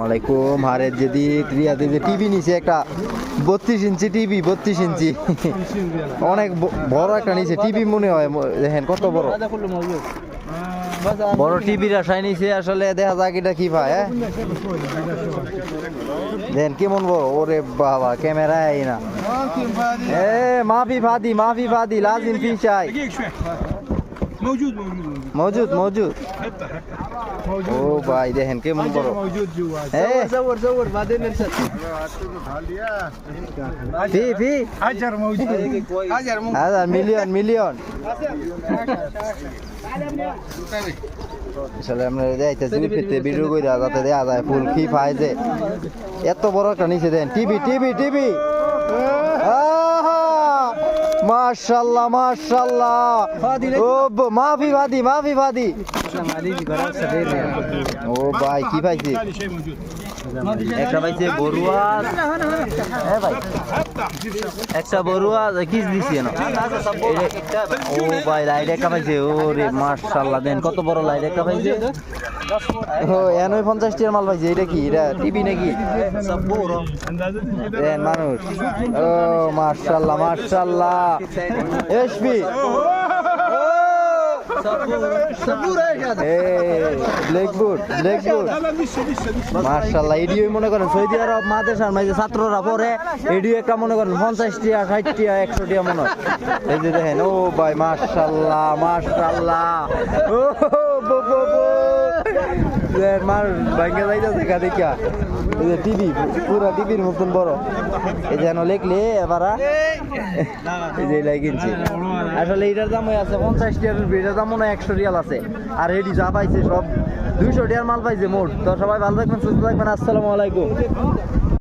আলাইকুম। হারের যদি রিয়াতে যে টিভি নিছে একটা 32 ইঞ্চি টিভি, 32 ইঞ্চি অনেক বড় একটা নিছে টিভি মনে হয়। দেখেন কত বড় বড় টিভির আশায় নিছে। আসলে দেখা যাক এটা কি পায়। দেখেন কেমন বড়। ওরে বাবা ক্যামেরায় না। মাফি ফাদি লাজিম ফি চাই। موجود মজুদ মজুদ। ও ভাই দেখেন কেমন বড়। موجود جوا صور بعدين نرسل في حجر موجود هذا مليون আসলে আমরা যাইতেছি ফিরতে ভিডিও কইরা যাতে দেয়া যায় ফুল কি পায় যে এত বড় একটা নিচে দেন টিভি মাশাআল্লাহ ও মাফি ফাদি ও ভাই কি পাইছে একটা পাইছে বড়ুয়া। ভাই একটা বড়ুয়া কি দিছি না ও ভাই লাইট একটা পাইছে। ওরে মাশাআল্লাহ দেন কত বড় লাইট একটা পাইছে। ও 50 টাকার মাল পাইছে। এটা কি এটা টিভি নাকি দেন মানুষ। ও মাশাআল্লাহ এসপি ব্ল্যাকবোর্ড মাশাআল্লাহ। এডিও মনে করেন সৌদি আরব মাদ্রাসার মাঝে ছাত্ররা পড়ে। এডিও একটা মনে করেন 50 টাকা 60 টাকা 100 টাকা মনে হয়। এই যে দেখেন ও ভাই মাশাআল্লাহ ও মানুষ ভাঙ্গা যাইতেছে দেখা এই যে টিভি পুরা টিভির মতন বড়। এই যেন লেখলে এবার এই যে এলাই কিনছি। আসলে এটার দাম আছে 50 টাকার। এটার দাম মনে হয় 100 রিয়াল আছে। আর এডি যা পাইছে সব 200 টাকার মাল পাইছে মোট। তো সবাই ভালো থাকবেন সুস্থ থাকবেন। আসসালামু আলাইকুম।